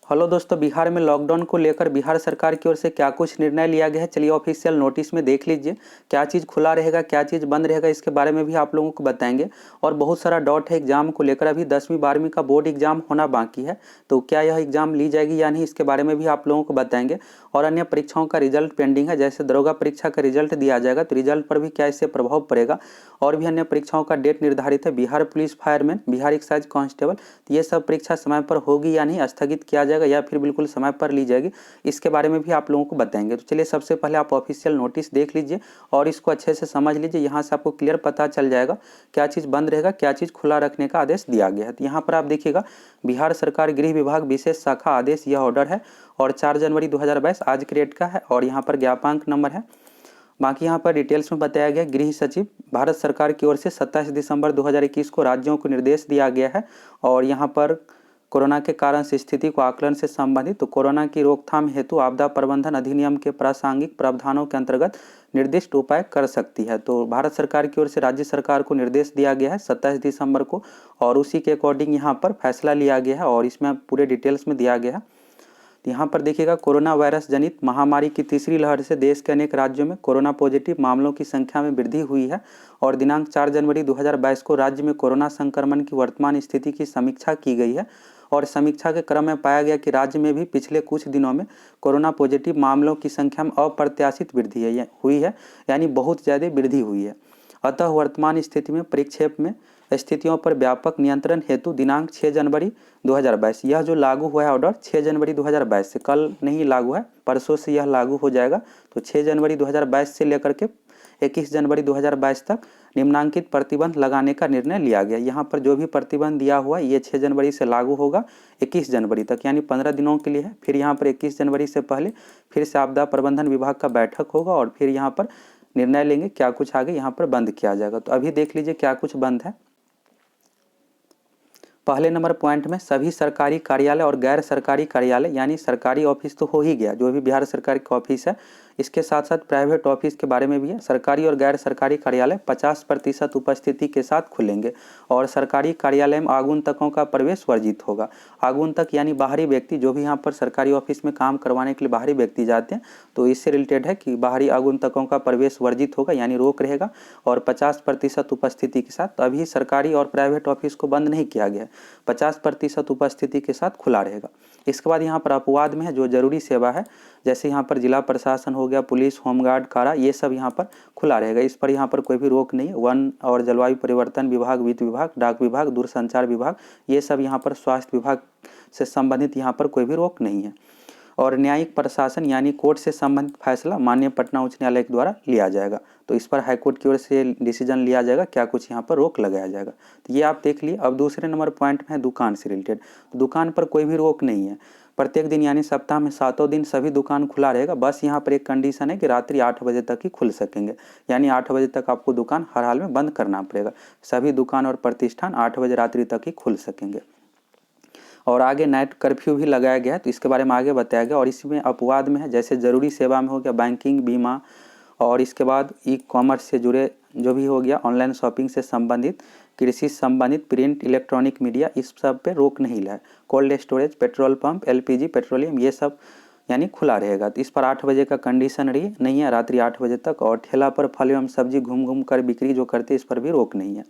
Hello दोस्तों, बिहार में lockdown को लेकर बिहार सरकार की ओर से क्या कुछ निर्णय लिया गया है, चलिए ऑफिशियल नोटिस में देख लीजिए। क्या चीज़ खुला रहेगा, क्या चीज़ बंद रहेगा, इसके बारे में भी आप लोगों को बताएंगे। और बहुत सारा डाउट है एग्जाम को लेकर। अभी 10वीं 12वीं का बोर्ड एग्जाम होना बाकी है, तो क्या यह एग्जाम ली जाएगी या नहीं, इसके बारे में भी आप लोगों को बताएंगे। और अन्य परीक्षाओं का रिजल्ट पेंडिंग है, जैसे दरोगा परीक्षा का रिजल्ट दिया जाएगा तो रिजल्ट पर भी क्या इससे प्रभाव पड़ेगा। और भी अन्य परीक्षाओं का डेट निर्धारित है, Bihar police fireman, Bihar excise constable, तो ये सब परीक्षा समय पर होगी या नहीं, स्थगित किया जाएगा या फिर बिल्कुल समय पर ली जाएगी, इसके बारे में भी आप लोगों को बताएंगे। तो चलिए सबसे पहले आप ऑफिशियल नोटिस देख लीजिए और इसको अच्छे से समझ लीजिए। यहाँ से आपको क्लियर पता चल जाएगा क्या चीज़ बंद रहेगा, क्या चीज़ खुला रखने का आदेश दिया गया है। तो यहाँ पर आप देखिएगा, बिहार सरकार गृह विभाग विशेष शाखा आदेश, यह ऑर्डर है और 4 जनवरी 2022 आज के डेट का है। और यहाँ पर ज्ञापांक नंबर है। बाकी यहाँ पर डिटेल्स में बताया गया, गृह सचिव भारत सरकार की ओर से 27 दिसंबर 2021 को राज्यों को निर्देश दिया गया है। और यहाँ पर कोरोना के कारण से स्थिति को आकलन से संबंधित, तो कोरोना की रोकथाम हेतु आपदा प्रबंधन अधिनियम के प्रासंगिक प्रावधानों के अंतर्गत निर्दिष्ट उपाय कर सकती है। तो भारत सरकार की ओर से राज्य सरकार को निर्देश दिया गया है 27 दिसंबर को, और उसी के अकॉर्डिंग यहाँ पर फैसला लिया गया है और इसमें पूरे डिटेल्स में दिया गया है। यहाँ पर देखिएगा, कोरोना वायरस जनित महामारी की तीसरी लहर से देश के अनेक राज्यों में कोरोना पॉजिटिव मामलों की संख्या में वृद्धि हुई है। और दिनांक 4 जनवरी 2022 को राज्य में कोरोना संक्रमण की वर्तमान स्थिति की समीक्षा की गई है। और समीक्षा के क्रम में पाया गया कि राज्य में भी पिछले कुछ दिनों में कोरोना पॉजिटिव मामलों की संख्या में अप्रत्याशित वृद्धि हुई है, यानी बहुत ज़्यादा वृद्धि हुई है। अतः वर्तमान स्थिति में परिक्षेप में स्थितियों पर व्यापक नियंत्रण हेतु दिनांक 6 जनवरी 2022, यह जो लागू हुआ है ऑर्डर 6 जनवरी 2022 से, कल नहीं लागू है, परसों से यह लागू हो जाएगा। तो 6 जनवरी 2022 से लेकर के 21 जनवरी 2022 तक निम्नांकित प्रतिबंध लगाने का निर्णय लिया गया। यहाँ पर जो भी प्रतिबंध दिया हुआ ये 6 जनवरी से लागू होगा 21 जनवरी तक, यानी 15 दिनों के लिए है। फिर यहाँ पर 21 जनवरी से पहले फिर से आपदा प्रबंधन विभाग का बैठक होगा और फिर यहाँ पर निर्णय लेंगे क्या कुछ आगे यहाँ पर बंद किया जाएगा। तो अभी देख लीजिए क्या कुछ बंद है। पहले नंबर पॉइंट में सभी सरकारी कार्यालय और गैर सरकारी कार्यालय, यानी सरकारी ऑफिस तो हो ही गया जो भी बिहार सरकार का ऑफिस है, इसके साथ साथ प्राइवेट ऑफिस के बारे में भी है। सरकारी और गैर सरकारी कार्यालय 50% उपस्थिति के साथ खुलेंगे। और सरकारी कार्यालय में आगुन्तकों का प्रवेश वर्जित होगा। आगुन्तक यानी बाहरी व्यक्ति, जो भी यहाँ पर सरकारी ऑफिस में काम करवाने के लिए बाहरी व्यक्ति जाते हैं, तो इससे रिलेटेड है कि बाहरी आगुन्तकों का प्रवेश वर्जित होगा, यानी रोक रहेगा। और 50% उपस्थिति के साथ, अभी सरकारी और प्राइवेट ऑफिस को बंद नहीं किया गया है, 50% उपस्थिति के साथ खुला रहेगा। इसके बाद यहाँ पर अपवाद में है जो जरूरी सेवा है, जैसे यहाँ पर जिला प्रशासन हो गया, पुलिस, होमगार्ड, कारा, ये सब यहाँ पर खुला रहेगा। इस पर यहाँ पर कोई भी रोक नहीं है। वन और जलवायु परिवर्तन विभाग, वित्त विभाग, डाक विभाग, दूरसंचार विभाग, ये सब यहाँ पर स्वास्थ्य विभाग से संबंधित यहाँ पर कोई भी रोक नहीं है। और न्यायिक प्रशासन यानी कोर्ट से संबंधित फैसला माननीय पटना उच्च न्यायालय के द्वारा लिया जाएगा। तो इस पर हाईकोर्ट की ओर से डिसीजन लिया जाएगा, क्या कुछ यहाँ पर रोक लगाया जाएगा। तो ये आप देख लिए। अब दूसरे नंबर पॉइंट में है दुकान से रिलेटेड। तो दुकान पर कोई भी रोक नहीं है। प्रत्येक दिन यानी सप्ताह में 7 दिन सभी दुकान खुला रहेगा। बस यहाँ पर एक कंडीशन है कि रात्रि 8 बजे तक ही खुल सकेंगे, यानी 8 बजे तक आपको दुकान हर हाल में बंद करना पड़ेगा। सभी दुकान और प्रतिष्ठान 8 बजे रात्रि तक ही खुल सकेंगे। और आगे नाइट कर्फ्यू भी लगाया गया है, तो इसके बारे में आगे बताया गया। और इसमें अपवाद में है, जैसे जरूरी सेवा में हो गया बैंकिंग, बीमा, और इसके बाद ई कॉमर्स से जुड़े जो भी हो गया, ऑनलाइन शॉपिंग से संबंधित, कृषि से संबंधित, प्रिंट इलेक्ट्रॉनिक मीडिया, इस सब पे रोक नहीं है। Cold storage, petrol pump, LPG, petroleum, ये सब यानी खुला रहेगा। तो इस पर 8 बजे का कंडीशन रही नहीं है, रात्रि 8 बजे तक। और ठेला पर फल एवं सब्जी घूम घूम कर बिक्री जो करते, इस पर भी रोक नहीं है।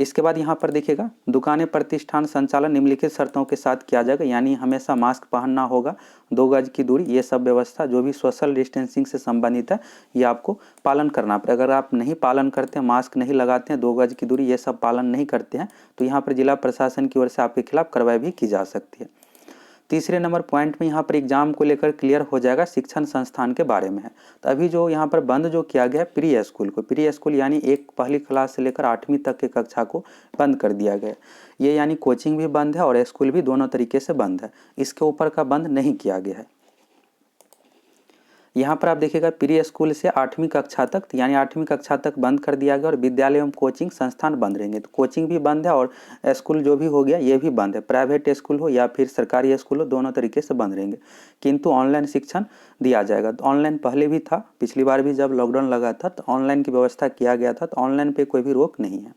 इसके बाद यहाँ पर देखिएगा, दुकानें प्रतिष्ठान संचालन निम्नलिखित शर्तों के साथ किया जाएगा, यानी हमेशा मास्क पहनना होगा, 2 गज की दूरी, ये सब व्यवस्था जो भी सोशल डिस्टेंसिंग से संबंधित है ये आपको पालन करना पड़ेगा। अगर आप नहीं पालन करते हैं, मास्क नहीं लगाते हैं, 2 गज की दूरी, ये सब पालन नहीं करते हैं, तो यहाँ पर जिला प्रशासन की ओर से आपके खिलाफ कार्रवाई भी की जा सकती है। तीसरे नंबर पॉइंट में यहाँ पर एग्जाम को लेकर क्लियर हो जाएगा, शिक्षण संस्थान के बारे में है। तो अभी जो यहाँ पर बंद जो किया गया है प्री स्कूल को, प्री स्कूल यानी पहली क्लास से लेकर 8वीं तक के कक्षा को बंद कर दिया गया। ये यानी कोचिंग भी बंद है और स्कूल भी, दोनों तरीके से बंद है। इसके ऊपर का बंद नहीं किया गया है। यहाँ पर आप देखिएगा, प्री स्कूल से 8वीं कक्षा तक, यानी 8वीं कक्षा तक बंद कर दिया गया। और विद्यालय एवं कोचिंग संस्थान बंद रहेंगे। तो कोचिंग भी बंद है और स्कूल जो भी हो गया ये भी बंद है। प्राइवेट स्कूल हो या फिर सरकारी स्कूल हो, दोनों तरीके से बंद रहेंगे। किंतु ऑनलाइन शिक्षण दिया जाएगा। तो ऑनलाइन पहले भी था, पिछली बार भी जब लॉकडाउन लगा था तो ऑनलाइन की व्यवस्था किया गया था, तो ऑनलाइन पर कोई भी रोक नहीं है।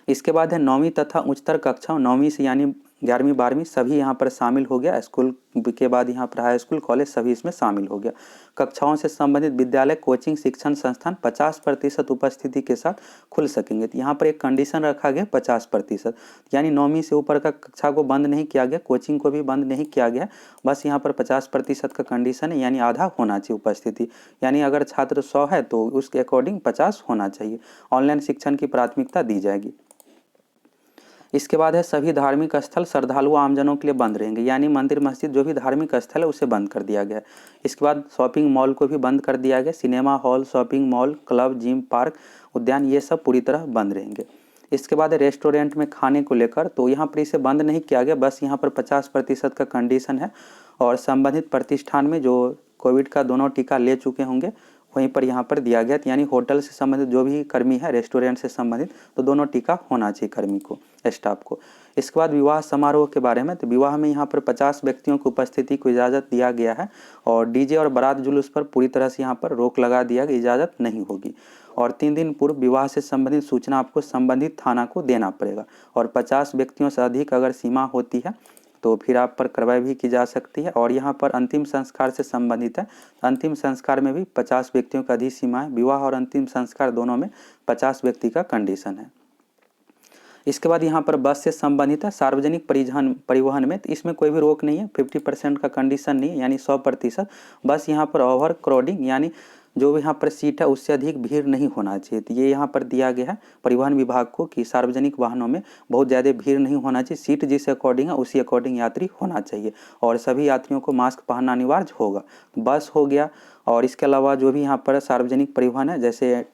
इसके बाद है 9वीं तथा उच्चतर कक्षाओं, 9वीं से यानी 11वीं 12वीं सभी यहाँ पर शामिल हो गया। स्कूल के बाद यहाँ पर हाई स्कूल कॉलेज सभी इसमें शामिल हो गया। कक्षाओं से संबंधित विद्यालय कोचिंग शिक्षण संस्थान 50% उपस्थिति के साथ खुल सकेंगे। तो यहाँ पर एक कंडीशन रखा गया 50%, यानी 9वीं से ऊपर का कक्षा को बंद नहीं किया गया, कोचिंग को भी बंद नहीं किया गया, बस यहाँ पर 50% का कंडीशन है, यानी आधा होना चाहिए उपस्थिति। यानी अगर छात्र 100 है तो उसके अकॉर्डिंग 50 होना चाहिए। ऑनलाइन शिक्षण की प्राथमिकता दी जाएगी। इसके बाद है सभी धार्मिक स्थल श्रद्धालु आमजनों के लिए बंद रहेंगे, यानी मंदिर मस्जिद जो भी धार्मिक स्थल है उसे बंद कर दिया गया है। इसके बाद शॉपिंग मॉल को भी बंद कर दिया गया। Cinema hall, shopping mall, club, gym, park, उद्यान ये सब पूरी तरह बंद रहेंगे। इसके बाद रेस्टोरेंट में खाने को लेकर तो यहाँ पर इसे बंद नहीं किया गया, बस यहाँ पर 50% का कंडीशन है। और संबंधित प्रतिष्ठान में जो कोविड का दोनों टीका ले चुके होंगे वहीं पर यहाँ पर दिया गया, यानी होटल से संबंधित जो भी कर्मी है, रेस्टोरेंट से संबंधित, तो दोनों टीका होना चाहिए कर्मी को, स्टाफ को। इसके बाद विवाह समारोह के बारे में, तो विवाह में यहाँ पर 50 व्यक्तियों की उपस्थिति को इजाज़त दिया गया है और डीजे और बारात जुलूस पर पूरी तरह से यहाँ पर रोक लगा दिया गया, इजाज़त नहीं होगी। और 3 दिन पूर्व विवाह से संबंधित सूचना आपको संबंधित थाना को देना पड़ेगा। और 50 व्यक्तियों से अधिक अगर सीमा होती है तो फिर आप पर कार्रवाई भी की जा सकती है। और यहाँ पर अंतिम संस्कार से संबंधित है, अंतिम संस्कार में भी 50 व्यक्तियों का अधिक सीमा है। विवाह और अंतिम संस्कार दोनों में 50 व्यक्ति का कंडीशन है। इसके बाद यहाँ पर बस से संबंधित है, सार्वजनिक परिवहन में, तो इसमें कोई भी रोक नहीं है, 50% का कंडीशन नहीं है, यानी 100%। बस यहाँ पर ओवर क्राउडिंग, यानी जो भी यहाँ पर सीट है उससे अधिक भीड़ नहीं होना चाहिए। तो ये यहाँ पर दिया गया है परिवहन विभाग को कि सार्वजनिक वाहनों में बहुत ज़्यादा भीड़ नहीं होना चाहिए, सीट जिस अकॉर्डिंग है उसी अकॉर्डिंग यात्री होना चाहिए। और सभी यात्रियों को मास्क पहनना अनिवार्य होगा। बस हो गया, और इसके अलावा जो भी यहाँ पर सार्वजनिक परिवहन है जैसे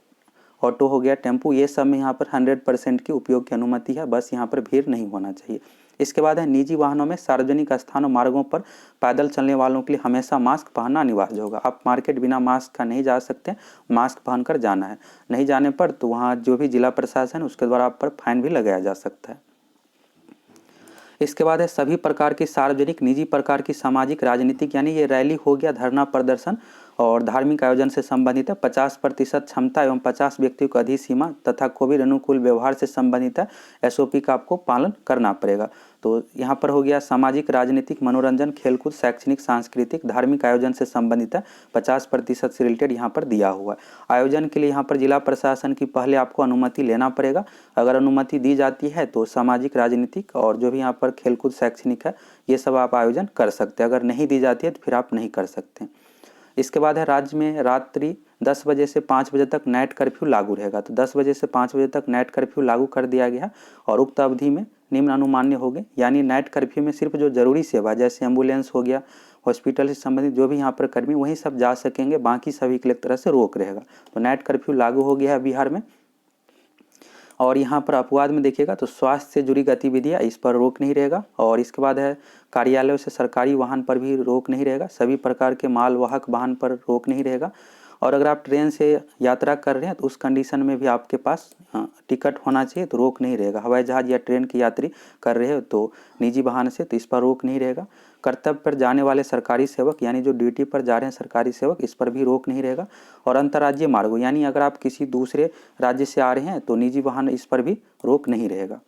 ऑटो हो गया, टेम्पू, ये सब में यहाँ पर 100% की उपयोग की अनुमति है, बस यहाँ पर भीड़ नहीं होना चाहिए। इसके बाद है निजी वाहनों में सार्वजनिक स्थानों मार्गों पर पैदल चलने वालों के लिए हमेशा मास्क पहनना अनिवार्य होगा। आप मार्केट बिना मास्क का नहीं जा सकते, मास्क पहनकर जाना है। नहीं जाने पर तो वहाँ जो भी जिला प्रशासन उसके द्वारा आप पर फाइन भी लगाया जा सकता है। इसके बाद है सभी प्रकार की सार्वजनिक, निजी प्रकार की सामाजिक, राजनीतिक, यानी ये रैली हो गया, धरना प्रदर्शन और धार्मिक आयोजन से संबंधित है, 50% क्षमता एवं 50 व्यक्तियों की अधिक सीमा तथा कोविड अनुकूल व्यवहार से संबंधित है, SOP का आपको पालन करना पड़ेगा। तो यहाँ पर हो गया सामाजिक, राजनीतिक, मनोरंजन, खेलकूद, शैक्षणिक, सांस्कृतिक, धार्मिक आयोजन से संबंधित है, 50% से रिलेटेड यहाँ पर दिया हुआ है। आयोजन के लिए यहाँ पर जिला प्रशासन की पहले आपको अनुमति लेना पड़ेगा। अगर अनुमति दी जाती है तो सामाजिक, राजनीतिक और जो भी यहाँ पर खेलकूद, शैक्षणिक है, ये सब आप आयोजन कर सकते हैं। अगर नहीं दी जाती है तो फिर आप नहीं कर सकते। इसके बाद है राज्य में रात्रि 10 बजे से 5 बजे तक नाइट कर्फ्यू लागू रहेगा। तो 10 बजे से 5 बजे तक नाइट कर्फ्यू लागू कर दिया गया और उक्त अवधि में निम्न अनुमान्य हो गए, यानी नाइट कर्फ्यू में सिर्फ जो जरूरी सेवा जैसे एम्बुलेंस हो गया, हॉस्पिटल से संबंधित जो भी यहाँ पर कर्मी वहीं सब जा सकेंगे, बाकी सभी के लिए एक तरह से रोक रहेगा। तो नाइट कर्फ्यू लागू हो गया है बिहार में। और यहाँ पर अपवाद में देखिएगा तो स्वास्थ्य से जुड़ी गतिविधियाँ, इस पर रोक नहीं रहेगा। और इसके बाद है कार्यालयों से सरकारी वाहन पर भी रोक नहीं रहेगा, सभी प्रकार के मालवाहक वाहन पर रोक नहीं रहेगा। और अगर आप ट्रेन से यात्रा कर रहे हैं तो उस कंडीशन में भी आपके पास टिकट होना चाहिए, तो रोक नहीं रहेगा। हवाई जहाज़ या ट्रेन की यात्री कर रहे हो तो निजी वाहन से, तो इस पर रोक नहीं रहेगा। कर्तव्य पर जाने वाले सरकारी सेवक, यानी जो ड्यूटी पर जा रहे हैं सरकारी सेवक, इस पर भी रोक नहीं रहेगा। और अंतर्राज्यीय मार्गों, यानी अगर आप किसी दूसरे राज्य से आ रहे हैं तो निजी वाहन, इस पर भी रोक नहीं रहेगा।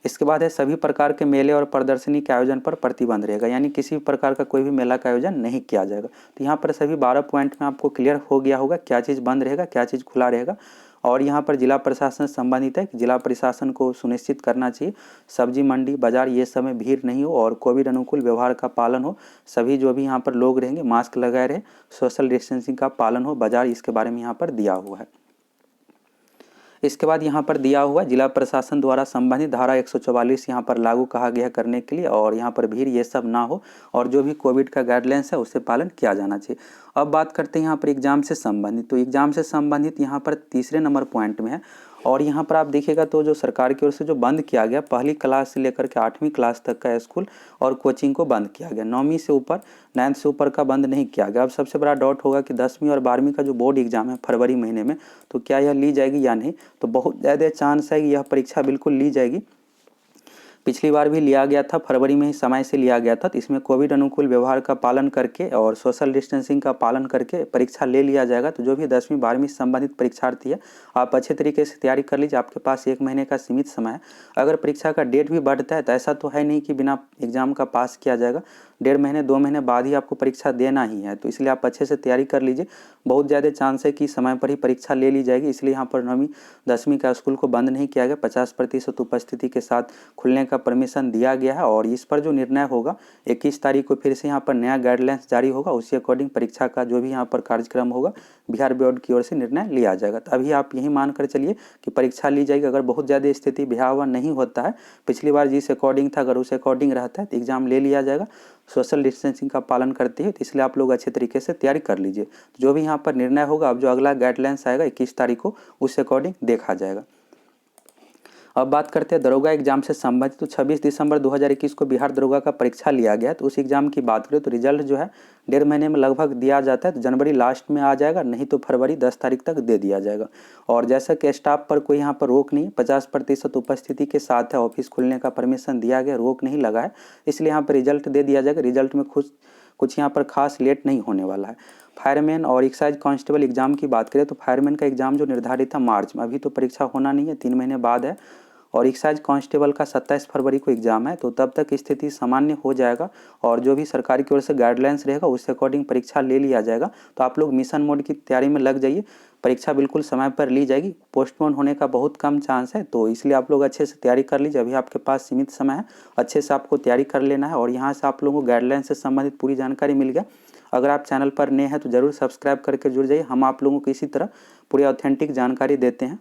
इसके बाद है सभी प्रकार के मेले और प्रदर्शनी के आयोजन पर प्रतिबंध रहेगा, यानी किसी भी प्रकार का कोई भी मेला का आयोजन नहीं किया जाएगा। तो यहाँ पर सभी 12 पॉइंट में आपको क्लियर हो गया होगा क्या चीज़ बंद रहेगा, क्या चीज़ खुला रहेगा। और यहाँ पर जिला प्रशासन से संबंधित है कि जिला प्रशासन को सुनिश्चित करना चाहिए सब्जी मंडी, बाजार, ये सब में भीड़ नहीं हो और कोविड अनुकूल व्यवहार का पालन हो। सभी जो भी यहाँ पर लोग रहेंगे मास्क लगाए रहे, सोशल डिस्टेंसिंग का पालन हो, बाजार, इसके बारे में यहाँ पर दिया हुआ है। इसके बाद यहाँ पर दिया हुआ जिला प्रशासन द्वारा संबंधित धारा 144 यहाँ पर लागू कहा गया करने के लिए, और यहाँ पर भीड़ ये सब ना हो और जो भी कोविड का गाइडलाइंस है उससे पालन किया जाना चाहिए। अब बात करते हैं यहाँ पर एग्जाम से संबंधित। तो एग्जाम से संबंधित यहाँ पर तीसरे नंबर पॉइंट में है। और यहाँ पर आप देखिएगा तो जो सरकार की ओर से जो बंद किया गया, पहली क्लास से लेकर के 8वीं क्लास तक का स्कूल और कोचिंग को बंद किया गया। 9वीं से ऊपर, 9th से ऊपर का बंद नहीं किया गया। अब सबसे बड़ा डाउट होगा कि 10वीं और 12वीं का जो बोर्ड एग्जाम है फरवरी महीने में, तो क्या यह ली जाएगी या नहीं। तो बहुत ज़्यादा चांस है कि यह परीक्षा बिल्कुल ली जाएगी, पिछली बार भी लिया गया था, फरवरी में ही समय से लिया गया था, तो इसमें कोविड अनुकूल व्यवहार का पालन करके और सोशल डिस्टेंसिंग का पालन करके परीक्षा ले लिया जाएगा। तो जो भी 10वीं 12वीं से संबंधित परीक्षार्थी है, आप अच्छे तरीके से तैयारी कर लीजिए। आपके पास 1 महीने का सीमित समय है। अगर परीक्षा का डेट भी बढ़ता है तो ऐसा तो है नहीं कि बिना एग्जाम का पास किया जाएगा। 1.5 महीने 2 महीने बाद ही आपको परीक्षा देना ही है, तो इसलिए आप अच्छे से तैयारी कर लीजिए। बहुत ज़्यादा चांस है कि समय पर ही परीक्षा ले ली जाएगी, इसलिए यहाँ पर 9वीं 10वीं का स्कूल को बंद नहीं किया गया। 50% उपस्थिति के साथ खुलने का परमिशन दिया गया है और इस पर जो निर्णय होगा 21 तारीख को फिर से यहाँ पर नया गाइडलाइंस जारी होगा। उसी अकॉर्डिंग परीक्षा का जो भी यहाँ पर कार्यक्रम होगा बिहार बोर्ड की ओर से निर्णय लिया जाएगा। तो अभी आप यही मानकर चलिए कि परीक्षा ली जाएगी। अगर बहुत ज़्यादा स्थिति भयावह नहीं होता है, पिछली बार जिस अकॉर्डिंग था, अगर उस अकॉर्डिंग रहता है तो एग्जाम ले लिया जाएगा। सोशल डिस्टेंसिंग का पालन करते हैं, तो इसलिए आप लोग अच्छे तरीके से तैयारी कर लीजिए। जो भी यहाँ पर निर्णय होगा, अब जो अगला गाइडलाइंस आएगा 21 तारीख को, उस अकॉर्डिंग देखा जाएगा। अब बात करते हैं दरोगा एग्जाम से संबंधित। तो 26 दिसंबर 2021 को बिहार दरोगा का परीक्षा लिया गया। तो उस एग्जाम की बात करें तो रिजल्ट जो है 1.5 महीने में लगभग दिया जाता है। तो जनवरी लास्ट में आ जाएगा, नहीं तो फरवरी 10 तारीख तक दे दिया जाएगा। और जैसा कि स्टाफ पर कोई यहाँ पर रोक नहीं, 50% उपस्थिति के साथ है, ऑफिस खुलने का परमिशन दिया गया, रोक नहीं लगा है, इसलिए यहाँ पर रिजल्ट दे दिया जाएगा। रिजल्ट में कुछ यहाँ पर खास लेट नहीं होने वाला है। फायरमैन और एक्साइज कांस्टेबल एग्जाम की बात करें तो फायरमैन का एग्जाम जो निर्धारित था मार्च में, अभी तो परीक्षा होना नहीं है, 3 महीने बाद है। और एक्साइज कांस्टेबल का 27 फरवरी को एग्जाम है, तो तब तक स्थिति सामान्य हो जाएगा और जो भी सरकार की ओर से गाइडलाइंस रहेगा उसके अकॉर्डिंग परीक्षा ले लिया जाएगा। तो आप लोग मिशन मोड की तैयारी में लग जाइए, परीक्षा बिल्कुल समय पर ली जाएगी। पोस्टपोन होने का बहुत कम चांस है, तो इसलिए आप लोग अच्छे से तैयारी कर लीजिए। अभी आपके पास सीमित समय है, अच्छे से आपको तैयारी कर लेना है। और यहाँ से आप लोगों को गाइडलाइन से संबंधित पूरी जानकारी मिल गया। अगर आप चैनल पर नए हैं तो ज़रूर सब्सक्राइब करके जुड़ जाइए। हम आप लोगों को इसी तरह पूरी ऑथेंटिक जानकारी देते हैं।